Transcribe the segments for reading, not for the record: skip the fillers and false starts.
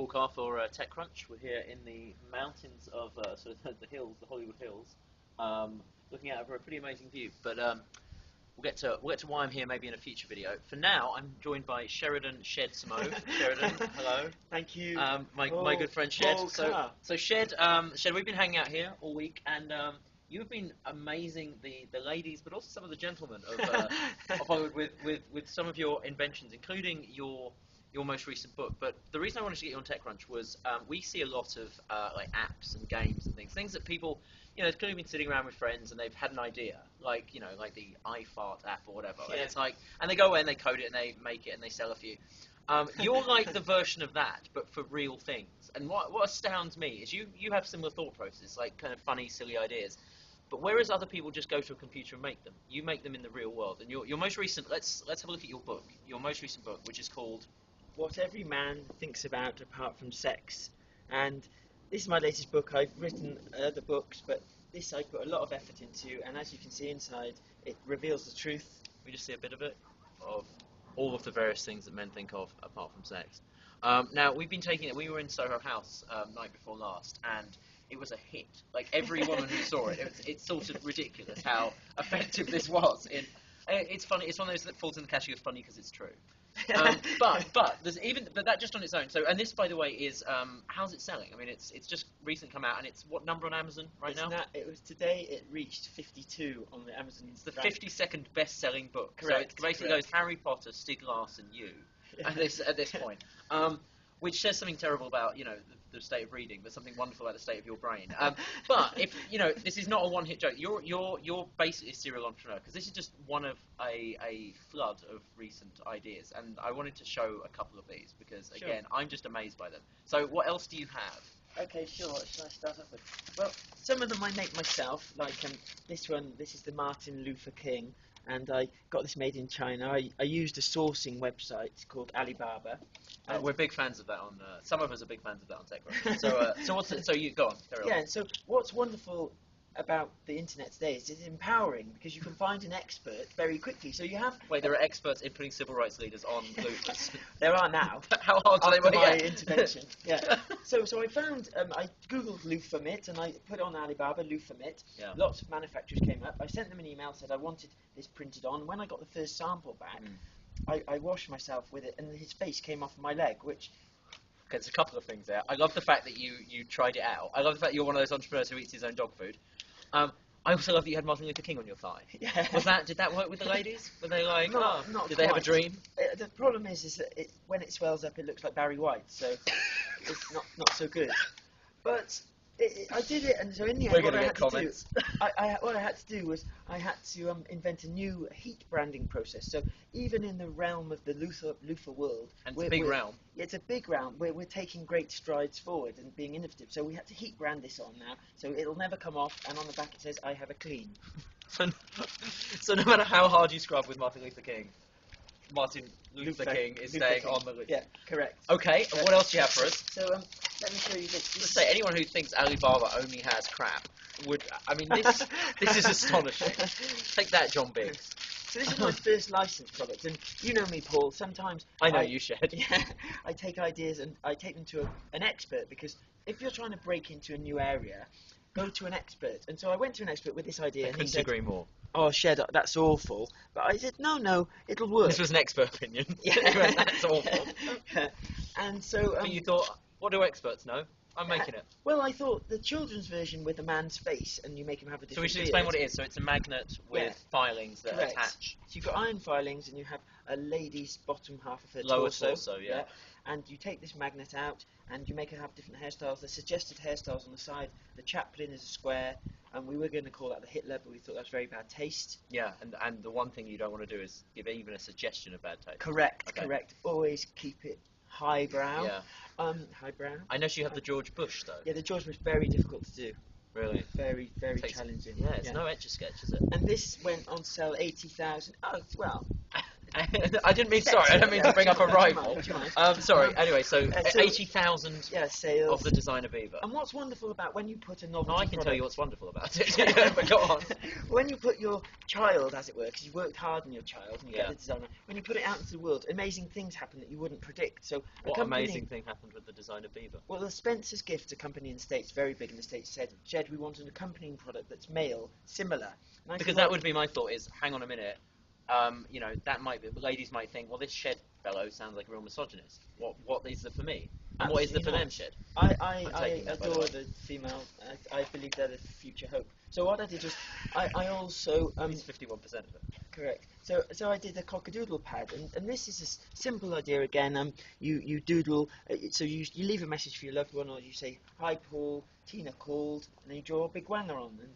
Paul Carr for TechCrunch. We're here in the mountains of sort of the hills, the Hollywood Hills, looking out over a pretty amazing view. But we'll get to why I'm here maybe in a future video. For now, I'm joined by Sheridan Shed Simove. Sheridan, hello. Thank you. My good friend Shed. Paul So Carr. Shed, we've been hanging out here all week, and you've been amazing the ladies, but also some of the gentlemen of Hollywood with some of your inventions, including your most recent book. But the reason I wanted to get you on TechCrunch was we see a lot of like apps and games and things that people, they've clearly been sitting around with friends and they've had an idea, like the iFart app or whatever. Yeah. And it's like, and they go away and they code it and they make it and they sell a few. You're like the version of that, but for real things. And what astounds me is you have similar thought processes, like kind of funny, silly ideas. But whereas other people just go to a computer and make them, you make them in the real world. And your most recent, let's have a look at your book, your most recent book, which is called What Every Man Thinks About Apart from Sex. And this is my latest book. I've written other books, but this I put a lot of effort into, and as you can see inside, it reveals the truth. We just see a bit of it, of all of the various things that men think of apart from sex. Now, we've been taking it, we were in Soho House night before last, and it was a hit. Like, every woman who saw it, it's sort of ridiculous how effective this was. It's funny, it's one of those that falls in the category of funny because it's true. But there's but that just on its own. So, and this, by the way, is how's it selling? I mean, it's just recently come out, and it's what number on Amazon right now? It was today. It reached 52 on the Amazon. It's the 52nd best-selling book. Correct. So it basically goes Harry Potter, Stieg Larsson, you at this point. Which says something terrible about the state of reading, but something wonderful about the state of your brain. But if this is not a one-hit joke. You're basically a serial entrepreneur, because this is just one of a flood of recent ideas, and I wanted to show a couple of these because again, I'm just amazed by them. So what else do you have? Okay, sure. What should I start off with? Well, some of them I make myself. Like this one. This is the Martin Luther King, and I got this made in China. I used a sourcing website called Alibaba. We're big fans of that on. Some of us are big fans of that on TechCrunch. So what's it? So you go on. Carry on. Yeah. So what's wonderful about the internet today is it's empowering because you can find an expert very quickly. So you have. Wait, there are experts in putting civil rights leaders on loofahs. There are now. How hard do they after work? my intervention. Yeah. So I found I googled loofah mitt and I put on Alibaba loofah mitt. Yeah. Lots of manufacturers came up. I sent them an email, said I wanted this printed on. When I got the first sample back, I washed myself with it, and his face came off my leg, which. Okay, there's a couple of things there. I love the fact that you tried it out. I love the fact you're one of those entrepreneurs who eats his own dog food. I also love that you had Martin Luther King on your thigh. Yeah. Did that work with the ladies? Were they like, not did they have a quite. dream? The problem is that when it swells up, it looks like Barry White, so it's not so good. But I did it, and so in the end, what I had to do was I had to invent a new heat branding process. So even in the realm of the loofah world, And it's a big realm. It's a big realm. We're taking great strides forward and being innovative. So we had to heat brand this on now, so it'll never come off. And on the back it says, "I have a clean." So no matter how hard you scrub with Martin Luther King, Martin Luther King is staying on the loop. Yeah, correct. Okay, and what else do you have for us? So let me show you this. Let's say anyone who thinks Alibaba only has crap would. I mean, this is astonishing. Take that, John Biggs. So this is my first licensed product, and you know me, Paul. Sometimes I know you, Shed. Yeah, I take ideas and I take them to an expert, because if you're trying to break into a new area, go to an expert. And so I went to an expert with this idea, and he said, agree more. "Oh, Shed, that's awful." But I said, "No, it'll work." This was an expert opinion. Yeah, That's awful. And so, But you thought, what do experts know? I'm making it. Well, I thought the children's version with a man's face, and you make him have a different. So we should explain what it is. So it's a magnet with filings that Correct. attach. So you've got iron filings, and you have a lady's bottom half of her Lower torso. yeah. And you take this magnet out, and you make her have different hairstyles. The suggested hairstyles on the side. The chaplain is a square, and we were going to call that the Hitler, but we thought that was very bad taste. Yeah, and the one thing you don't want to do is give even a suggestion of bad taste. Correct. Always keep it highbrow. Yeah. Highbrow. I know you have the George Bush though. Yeah, the George was very difficult to do. Really? Very challenging. Yeah, it's no Etch-a-Sketch, is it? And this went on sale 80,000. Oh, well, I didn't mean, sorry, I don't mean to bring up a rival. Sorry, anyway, so 80,000 sales of the designer beaver. And what's wonderful about when you put a novelty I can product, tell you what's wonderful about it, but go on. When you put your child, as it were, because you worked hard on your child and you get the designer, when you put it out into the world, amazing things happen that you wouldn't predict. So what amazing thing happened with the designer beaver? Well, the Spencer's Gift, a company in the States, very big in the States, said, Jed, we want an accompanying product that's male, similar. Because that would be my thought is, hang on a minute, that might be, ladies might think, well, this Shed fellow sounds like a real misogynist. What is the for me? And what is the for them Shed? I adore the female. I believe they're the future hope. So what I did was, I also... it's 51% of it. Correct. So I did a cockadoodle pad, and this is a simple idea again. You doodle, so you leave a message for your loved one, or you say, hi Paul, Tina called, and then you draw a big wanger on. And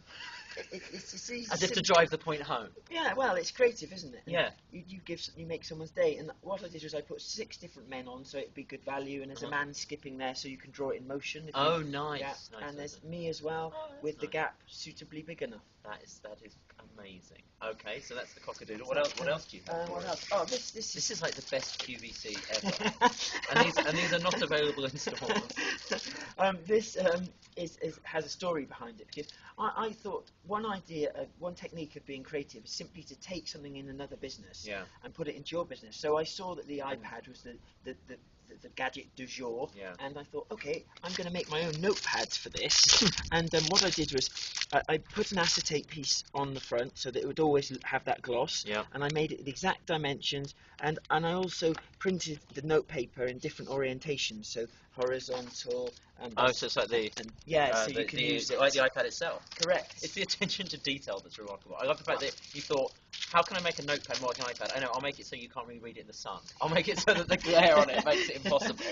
it's easy. As if to drive the point home. Yeah, well, it's creative, isn't it? Yeah. You make someone's day, and what I did was I put 6 different men on, so it'd be good value, and there's a man skipping there, so you can draw it in motion. Nice. Yeah, nice. And there's me as well, with the gap suitably big enough. That is amazing. Okay, so that's the cockadoodle. What else do you have? What else? Oh, this is like the best QVC ever. and these are not available in stores. This has a story behind it, because I thought one technique of being creative is simply to take something in another business and put it into your business. So I saw that the iPad was the gadget du jour, and I thought, okay, I'm going to make my own notepads for this. And what I did was I put an acetate piece on the front so that it would always have that gloss, and I made it the exact dimensions, and I also printed the note paper in different orientations, so horizontal. So it's like the so you can use it like the iPad itself. Correct. It's the attention to detail that's remarkable. I love the fact that you thought, how can I make a notepad more like an iPad? I know, I'll make it so you can't really read it in the sun. I'll make it so that the glare on it makes it impossible.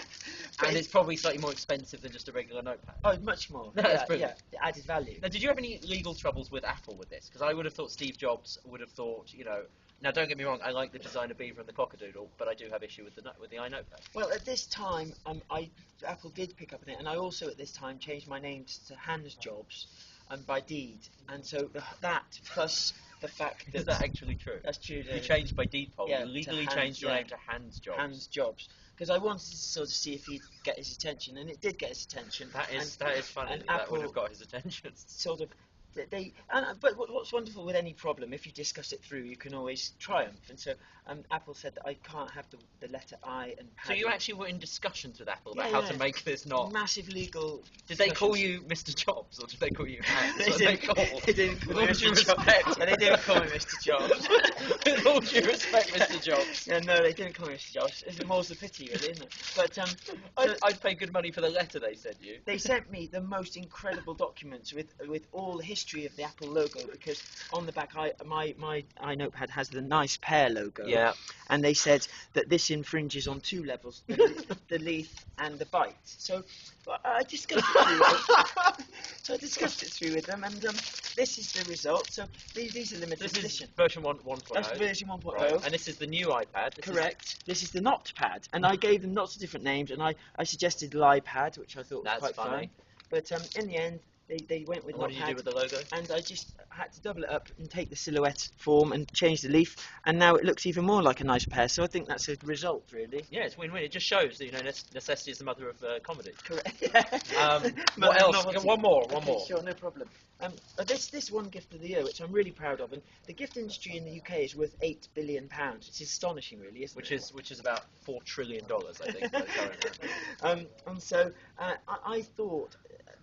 And it's probably slightly more expensive than just a regular notepad. Oh, much more. That's brilliant. Yeah, the added value. Now, did you have any legal troubles with Apple with this? Because I would have thought Steve Jobs would have thought, now don't get me wrong, I like the designer beaver and the cockadoodle, but I do have issue with the iNotepad. Well, at this time, Apple did pick up on it, and I also at this time changed my name to Hans Jobs, by deed, and so that plus the fact that... Is that actually true? That's true. You changed by deed poll. You legally changed your name to Hans Jobs. Hans Jobs. Because I wanted to sort of see if he'd get his attention, and it did get his attention. That is funny. And that would have got his attention. Sort of... But what's wonderful with any problem, if you discuss it through, you can always triumph. And so Apple said that I can't have the letter I and pad. So you actually were in discussions with Apple about how to make this not... Massive legal... Did they call you Mr. Jobs, or did they call you Hans? They didn't call me Mr. Jobs. And they didn't call me Mr. Jobs. With all due respect, Mr. Jobs. Yeah, no, they didn't call me Mr. Jobs. It's more's the pity, really, isn't it? But I'd pay good money for the letter they sent you. They sent me the most incredible documents with all the history of the Apple logo, because on the back my iNotepad has the nice pear logo. Yeah. And they said that this infringes on 2 levels, the leaf and the bite. So I discussed it through with them, and this is the result. So these are limited edition. This is version 1.0. That's version 1.0. Right. And this is the new iPad. Correct. This is the notepad, and I gave them lots of different names, and I suggested l'iPad, which I thought was quite funny. But in the end, they went with What did you do with the logo? And I just had to double it up and take the silhouette form and change the leaf, and now it looks even more like a nice pear. So I think that's a result, really. Yeah, it's win-win. It just shows that necessity is the mother of comedy. Correct. What else? Novelty. One more. Sure, no problem. This one gift of the year, which I'm really proud of, and the gift industry in the UK is worth £8 billion. It's astonishing, really, isn't it? Which is about $4 trillion, I think. And so I thought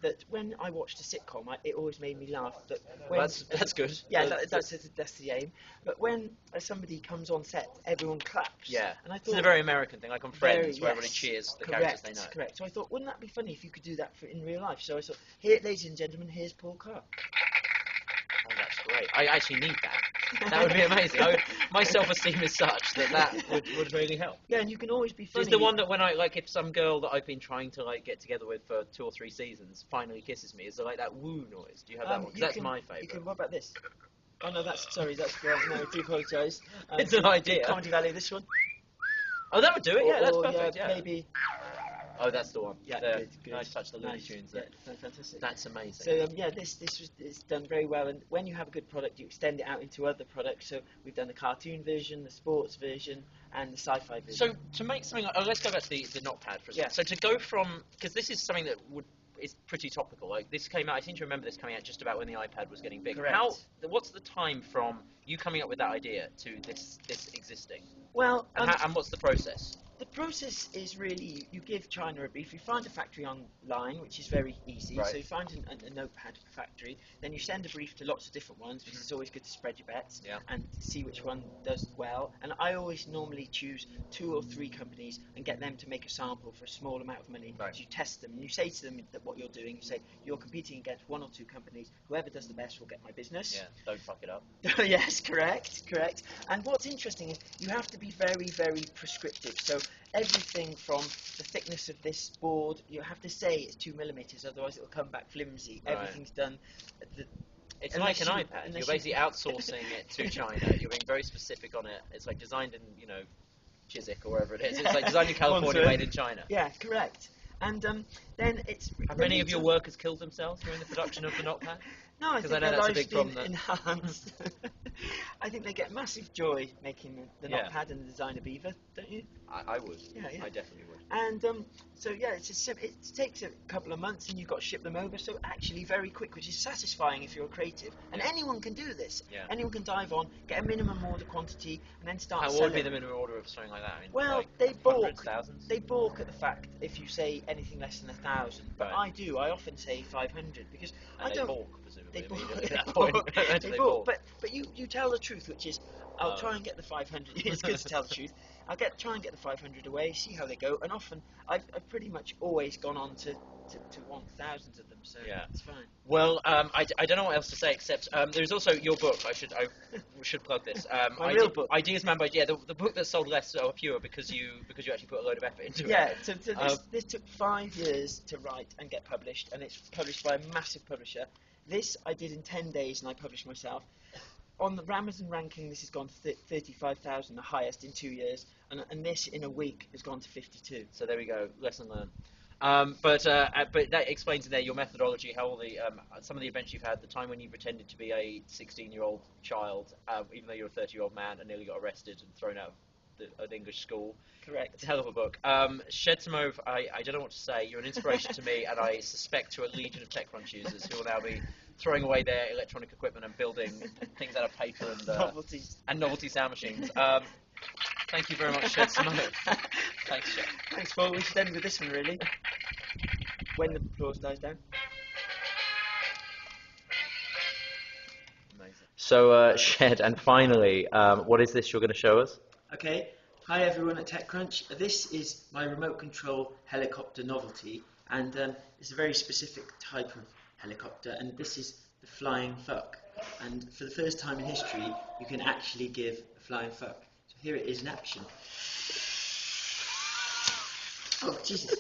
that when I watched a sitcom, it always made me laugh. That when, that's good. Yeah, that's the aim. But when somebody comes on set, everyone claps. Yeah, and I thought it's a very American thing, like on Friends, where everybody cheers the characters they know. Correct. So I thought, wouldn't that be funny if you could do that in real life? So I thought, here, ladies and gentlemen, here's Paul Carr. Oh, that's great. I actually need that. That would be amazing. My self-esteem is such that would really help. Yeah, and you can always be funny. It's the one that when if some girl that I've been trying to get together with for 2 or 3 seasons finally kisses me, is there that woo noise? Do you have that one? 'Cause that's my favourite. What about this? Oh no, that's no, I do apologise. It's an idea. Comedy Valley, this one. Oh, that would do it. Yeah, that's perfect. Maybe. Oh, that's the one. Yeah, The good. nice touch, the Looney Tunes. Yeah, fantastic. That's amazing. So it's done very well, and when you have a good product, you extend it out into other products. So we've done the cartoon version, the sports version, and the sci-fi version. So to make something, let's go back to the notepad for a second. Yeah. So to go from, because this is something that is pretty topical. Like this came out, I seem to remember this coming out just about when the iPad was getting big. Correct. What's the time from you coming up with that idea to this existing? Well, and what's the process? The process is really, you give China a brief. You find a factory online, which is very easy. Right. So you find a notepad factory, then you send a brief to lots of different ones, because it's always good to spread your bets and see which one does well. And I always normally choose 2 or 3 companies and get them to make a sample for a small amount of money. Right. So you test them, and you say to them that what you're doing. You say, you're competing against 1 or 2 companies. Whoever does the best will get my business. Yeah, don't fuck it up. Yes, correct. And what's interesting is you have to be very, very prescriptive. So everything from the thickness of this board, you have to say it's 2mm, otherwise it will come back flimsy. Right. Everything's done. It's like an iPad. You're basically outsourcing it to China. You're being very specific on it. It's like designed in, Chiswick or wherever it is. It's like designed in California, made in China. Yeah, correct. And then it's. Have many of your workers killed themselves during the production of the notepad? No, I think I know their that's a life's big been problem. enhanced. I think they get massive joy making the notepad and the designer beaver, don't you? I would. Yeah. I definitely would. And it takes a couple of months, and you've got to ship them over. So actually, very quick, which is satisfying if you're a creative. And anyone can do this. Yeah. Anyone can dive on, get a minimum order quantity, and then start. What selling. would be the minimum order of something like that? I mean, Well, like they balk. hundreds, thousands? They balk at the fact if you say anything less than 1,000. But Right. I do. I often say 500 because And I they don't. balk, presumably. They balk. immediately at that point. They balk. But you tell the truth, which is I'll try and get the 500. It's good to tell the truth. Try and get the 500 away, see how they go, and often I've pretty much always gone on to want thousands of them, so it's fine. Well, I don't know what else to say except there's also your book. I should plug this. My real book. Ideas Man by the book that sold less or fewer because you actually put a load of effort into it. Yeah, so this took 5 years to write and get published, and it's published by a massive publisher. This I did in 10 days, and I published myself. On the Amazon ranking, this has gone to 35,000, the highest in 2 years, and this in a week has gone to 52. So there we go, lesson learned. But that explains in there your methodology, how all the some of the events you've had, the time when you pretended to be a 16-year-old child, even though you're a 30-year-old man, and nearly got arrested and thrown out of an English school. Correct. It's a hell of a book. Simove, I don't know what to say. You're an inspiration to me, and I suspect to a legion of TechCrunch users who will now be throwing away their electronic equipment and building things out of paper and novelty sound machines. Thank you very much, Simove. Thanks, Shed. Thanks, Paul. We should end with this one, really. When the applause dies down. Amazing. So, Shed, and finally, what is this you're going to show us? Okay. Hi, everyone at TechCrunch. This is my remote control helicopter Novelty, and it's a very specific type of helicopter, and this is the flying fuck. And for the first time in history, you can actually give a flying fuck. So here it is in action. Oh, Jesus.